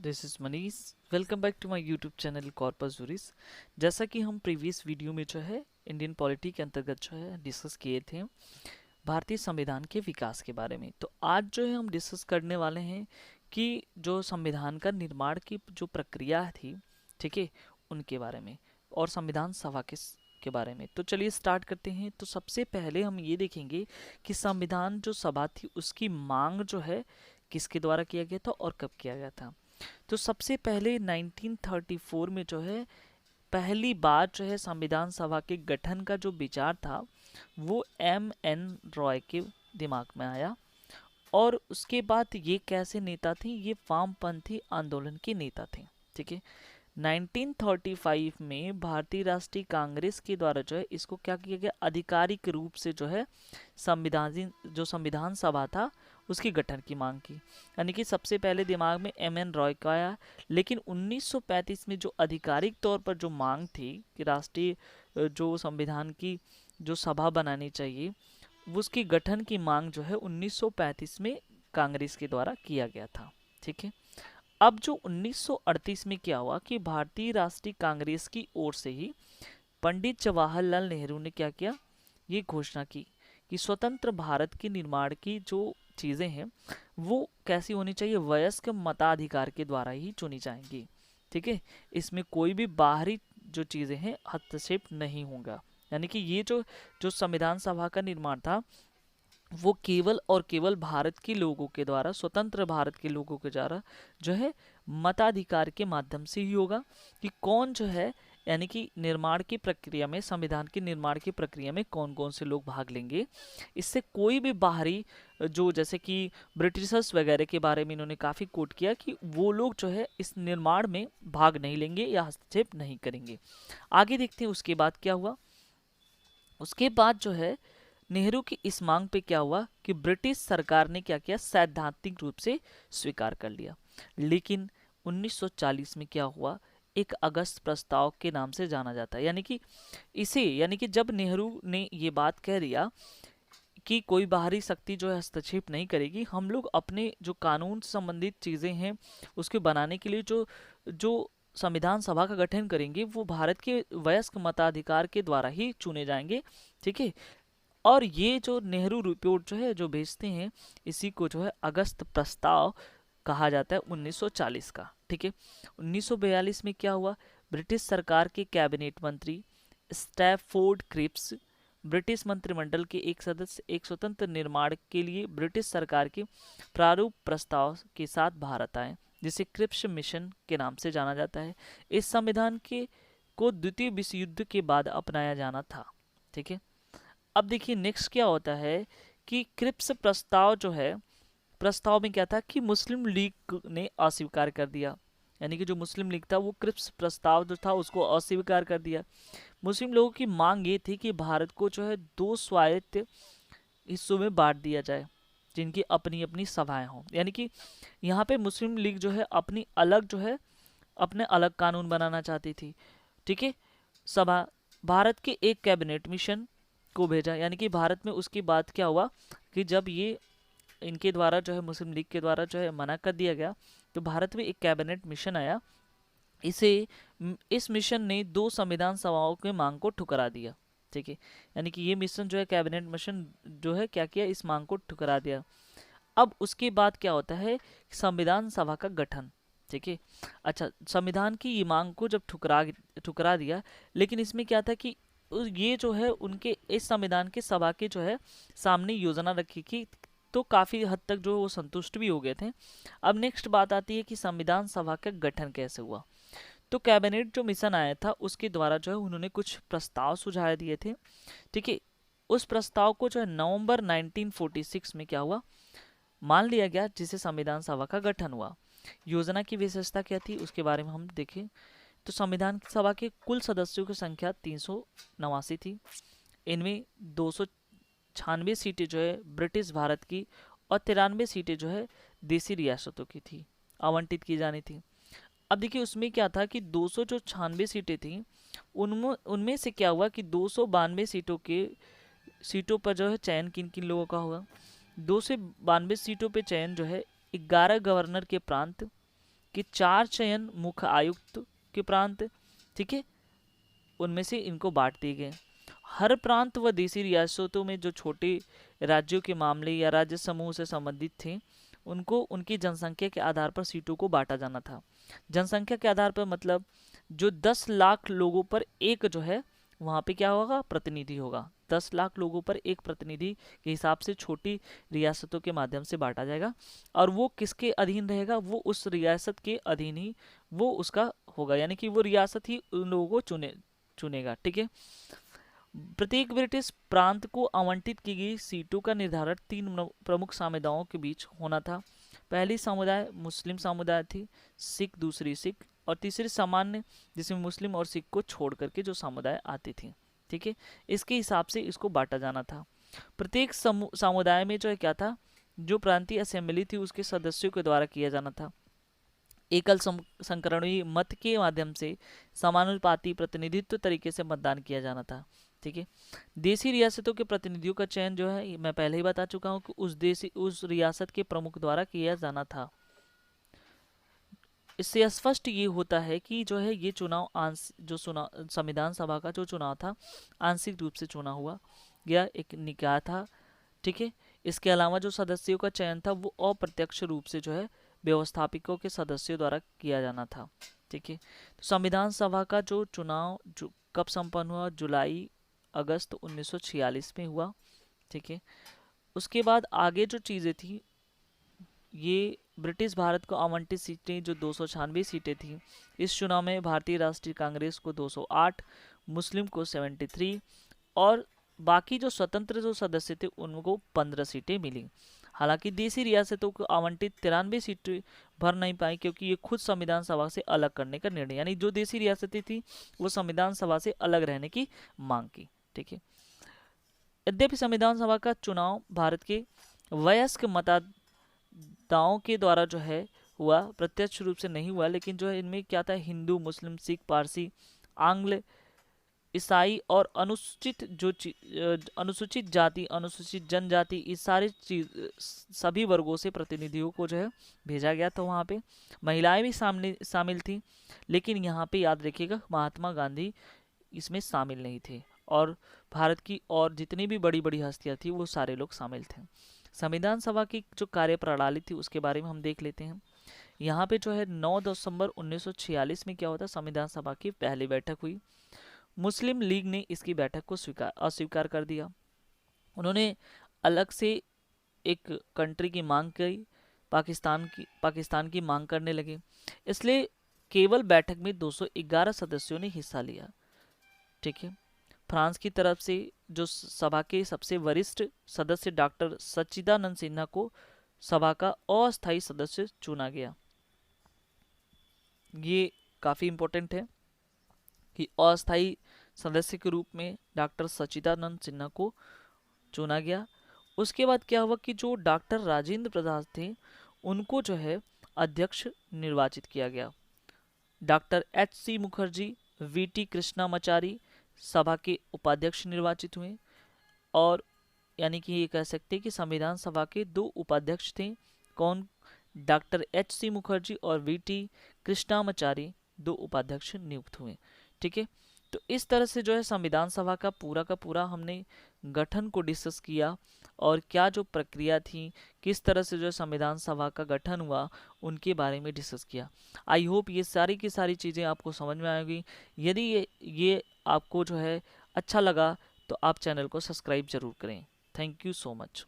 This is Manish. Welcome back to my YouTube channel Corpus Juris. जैसा कि हम previous video में जो है इंडियन पॉलिटी के अंतर्गत जो है डिस्कस किए थे भारतीय संविधान के विकास के बारे में, तो आज जो है हम डिस्कस करने वाले हैं कि जो संविधान का निर्माण की जो प्रक्रिया थी, ठीक है, उनके बारे में और संविधान सभा के बारे में। तो चलिए स्टार्ट करते हैं। तो सबसे पहले हम ये देखेंगे कि संविधान जो सभा थी उसकी मांग जो है किसके द्वारा किया गया था और कब किया गया था। तो सबसे पहले 1934 में जो है पहली बार जो है संविधान सभा के गठन का जो विचार था वो एम एन रॉय के दिमाग में आया। और उसके बाद ये कैसे नेता थे, ये वामपंथी आंदोलन के नेता थे। ठीक है, 1935 में भारतीय राष्ट्रीय कांग्रेस के द्वारा जो है इसको क्या किया गया, आधिकारिक रूप से जो है संविधान सभा था उसके गठन की मांग की। यानी कि सबसे पहले दिमाग में एम एन रॉय का आया, लेकिन 1935 में जो आधिकारिक तौर पर जो मांग थी कि राष्ट्रीय जो संविधान की जो सभा बनानी चाहिए, उसकी गठन की मांग जो है 1935 में कांग्रेस के द्वारा किया गया था। ठीक है, अब जो 1938 में क्या हुआ कि भारतीय राष्ट्रीय कांग्रेस की ओर से ही पंडित जवाहरलाल नेहरू ने क्या किया, ये घोषणा की कि स्वतंत्र भारत के निर्माण की जो चीज़ें हैं वो कैसी होनी चाहिए, वयस्क मताधिकार के द्वारा ही चुनी जाएंगी। ठीक है, इसमें कोई भी बाहरी जो चीज़ें हैं हस्तक्षेप नहीं होगा। यानी कि ये जो जो संविधान सभा का निर्माण था वो केवल और केवल भारत के लोगों के द्वारा, स्वतंत्र भारत के लोगों के द्वारा जो है मताधिकार के माध्यम से ही होगा कि कौन जो है, यानी कि निर्माण की प्रक्रिया में, संविधान के निर्माण की प्रक्रिया में कौन कौन से लोग भाग लेंगे। इससे कोई भी बाहरी जो, जैसे कि ब्रिटिशर्स वगैरह के बारे में इन्होंने काफ़ी कोट किया कि वो लोग जो है इस निर्माण में भाग नहीं लेंगे या हस्तक्षेप नहीं करेंगे। आगे देखते हैं उसके बाद क्या हुआ। उसके बाद जो है नेहरू की इस मांग पे क्या हुआ कि ब्रिटिश सरकार ने क्या किया, सैद्धांतिक रूप से स्वीकार कर लिया। लेकिन 1940 में क्या हुआ, एक अगस्त प्रस्ताव के नाम से जाना जाता है। यानी कि जब नेहरू ने ये बात कह दिया कि कोई बाहरी शक्ति जो है हस्तक्षेप नहीं करेगी, हम लोग अपने जो कानून से संबंधित चीज़ें हैं उसके बनाने के लिए जो जो संविधान सभा का गठन करेंगे वो भारत के वयस्क मताधिकार के द्वारा ही चुने जाएंगे। ठीक है, और ये जो नेहरू रिपोर्ट जो है जो भेजते हैं, इसी को जो है अगस्त प्रस्ताव कहा जाता है 1940 का। ठीक है, 1942 में क्या हुआ, ब्रिटिश सरकार के कैबिनेट मंत्री स्टैफोर्ड क्रिप्स ब्रिटिश मंत्रिमंडल के एक सदस्य एक स्वतंत्र निर्माण के लिए ब्रिटिश सरकार के प्रारूप प्रस्ताव के साथ भारत आए, जिसे क्रिप्स मिशन के नाम से जाना जाता है। इस संविधान के को द्वितीय विश्व युद्ध के बाद अपनाया जाना था। ठीक है, अब देखिए नेक्स्ट क्या होता है कि क्रिप्स प्रस्ताव जो है, प्रस्ताव में क्या था कि मुस्लिम लीग ने अस्वीकार कर दिया। यानी कि जो मुस्लिम लीग था वो क्रिप्स प्रस्ताव जो था उसको अस्वीकार कर दिया। मुस्लिम लोगों की मांग ये थी कि भारत को जो है दो स्वायत्त हिस्सों में बांट दिया जाए जिनकी अपनी अपनी सभाएं हों। यानी कि यहाँ पे मुस्लिम लीग जो है अपनी अलग जो है अपने अलग कानून बनाना चाहती थी। ठीक है, सभा भारत के एक कैबिनेट मिशन को भेजा। यानी कि भारत में उसके बाद क्या हुआ कि जब ये इनके द्वारा जो है मुस्लिम लीग के द्वारा जो है मना कर दिया गया, तो भारत में एक कैबिनेट मिशन आया। इस मिशन ने दो संविधान सभाओं के मांग को ठुकरा दिया। ठीक है, यानी कि ये मिशन जो है कैबिनेट मिशन जो है क्या किया, इस मांग को ठुकरा दिया। अब उसके बाद क्या होता है, संविधान सभा का गठन। ठीक है, अच्छा, संविधान की ये मांग को जब ठुकरा दिया, लेकिन इसमें क्या था कि ये जो है उनके इस संविधान के सभा के जो है सामने योजना रखी की, तो काफ़ी हद तक जो वो संतुष्ट भी हो गए थे। अब नेक्स्ट बात आती है कि संविधान सभा का गठन कैसे हुआ। तो कैबिनेट जो मिशन आया था उसके द्वारा जो है उन्होंने कुछ प्रस्ताव सुझाए दिए थे। ठीक है, उस प्रस्ताव को जो है नवंबर 1946 में क्या हुआ, मान लिया गया, जिसे संविधान सभा का गठन हुआ। योजना की विशेषता क्या थी उसके बारे में हम देखें तो संविधान सभा के कुल सदस्यों की संख्या 389 थी। इनमें 296 सीटें जो है ब्रिटिश भारत की और 93 सीटें जो है देसी रियासतों की थी, आवंटित की जानी थी। अब देखिए उसमें क्या था कि 296 सीटें थी, उनमें से क्या हुआ कि 292 सीटों पर जो है चयन किन किन लोगों का हुआ। 292 सीटों पे चयन जो है 11 गवर्नर के प्रांत, कि 4 चयन मुख्य आयुक्त के प्रांत, ठीक है, उनमें से इनको बांट दिए गए। हर प्रांत व देशी रियासतों में जो छोटे राज्यों के मामले या राज्य समूह से संबंधित थे, उनको उनकी जनसंख्या के आधार पर सीटों को बांटा जाना था। जनसंख्या के आधार पर मतलब जो 10 लाख लोगों पर एक जो है वहाँ पे क्या होगा, प्रतिनिधि होगा। 10 लाख लोगों पर एक प्रतिनिधि के हिसाब से छोटी रियासतों के माध्यम से बांटा जाएगा, और वो किसके अधीन रहेगा, वो उस रियासत के अधीन ही वो उसका होगा, यानी कि वो रियासत ही उन लोगों को चुनेगा, ठीक है। प्रत्येक ब्रिटिश प्रांत को आवंटित की गई सीटों का निर्धारण 3 प्रमुख समुदायों के बीच होना था। पहली समुदाय मुस्लिम समुदाय थी, सिख दूसरी सिख, और तीसरी सामान्य, जिसमें मुस्लिम और सिख को छोड़ करके जो समुदाय आती थी, ठीक है। इसके हिसाब से इसको बांटा जाना था। प्रत्येक समुदाय में जो है क्या था, जो प्रांतीय असेंबली थी उसके सदस्यों के द्वारा किया जाना था। एकल संकरणीय मत के माध्यम से समानुपाती प्रतिनिधित्व तरीके से मतदान किया जाना था, ठीक है। देशी रियासतों के प्रतिनिधियों का चयन जो है मैं पहले ही बता चुका हूं कि उस रियासत के प्रमुख द्वारा किया जाना था। इससे स्पष्ट ये होता है कि जो है ये चुनाव संविधान सभा का जो चुनाव था आंशिक रूप से चुना हुआ गया एक निकाय था, ठीक है। इसके अलावा जो सदस्यों का चयन था वो अप्रत्यक्ष रूप से जो है व्यवस्थापकों के सदस्यों द्वारा किया जाना था, ठीक है। तो संविधान सभा का जो चुनाव कब संपन्न हुआ, जुलाई अगस्त 1946 में हुआ, ठीक है। उसके बाद आगे जो चीज़ें थी, ये ब्रिटिश भारत को आवंटित सीटें जो 296 सीटें थी, इस चुनाव में भारतीय राष्ट्रीय कांग्रेस को 208, मुस्लिम को 73, और बाकी जो स्वतंत्र जो सदस्य थे उनको 15 सीटें मिली। हालांकि देशी रियासतों को आवंटित 93 सीटें भर नहीं पाई, क्योंकि ये खुद संविधान सभा से अलग करने का निर्णय, यानी जो देशी रियासतें थी वो संविधान सभा से अलग रहने की मांग की, ठीक है। यद्यपि संविधान सभा का चुनाव भारत के वयस्क मतदाताओं के द्वारा जो है हुआ, प्रत्यक्ष रूप से नहीं हुआ, लेकिन जो है इनमें क्या था, हिंदू, मुस्लिम, सिख, पारसी, आंग्ल, ईसाई और अनुसूचित जाति, अनुसूचित जनजाति, इस सारे सभी वर्गों से प्रतिनिधियों को जो है भेजा गया था वहाँ पे। महिलाएं भी शामिल थी, लेकिन यहाँ पे याद रखिएगा महात्मा गांधी इसमें शामिल नहीं थे, और भारत की और जितनी भी बड़ी बड़ी हस्तियाँ थी वो सारे लोग शामिल थे। संविधान सभा की जो कार्य प्रणाली थी उसके बारे में हम देख लेते हैं। यहाँ पे जो है 9 दिसंबर 1946 में क्या होता है, संविधान सभा की पहली बैठक हुई। मुस्लिम लीग ने इसकी बैठक को अस्वीकार कर दिया। उन्होंने अलग से एक कंट्री की मांग की, पाकिस्तान की मांग करने लगे, इसलिए केवल बैठक में 211 सदस्यों ने हिस्सा लिया, ठीक है। फ्रांस की तरफ से जो सभा के सबसे वरिष्ठ सदस्य डॉक्टर सच्चिदानंद सिन्हा को सभा का अस्थायी सदस्य चुना गया। ये काफी इंपॉर्टेंट है कि अस्थायी सदस्य के रूप में डॉक्टर सच्चिदानंद सिन्हा को चुना गया। उसके बाद क्या हुआ कि जो डॉक्टर राजेंद्र प्रसाद थे उनको जो है अध्यक्ष निर्वाचित किया गया। Doctor H.C. Mukherjee, V.T. Krishnamachari सभा के उपाध्यक्ष निर्वाचित हुए, और यानी कि ये कह सकते हैं कि संविधान सभा के 2 उपाध्यक्ष थे। कौन, डॉक्टर H.C. मुखर्जी और V.T. कृष्णामाचारी 2 उपाध्यक्ष नियुक्त हुए, ठीक है। तो इस तरह से जो है संविधान सभा का पूरा हमने गठन को डिस्कस किया, और क्या जो प्रक्रिया थी, किस तरह से जो है संविधान सभा का गठन हुआ, उनके बारे में डिस्कस किया। आई होप ये सारी की सारी चीज़ें आपको समझ में आएगी। यदि ये आपको जो है अच्छा लगा तो आप चैनल को सब्सक्राइब जरूर करें। Thank you so much.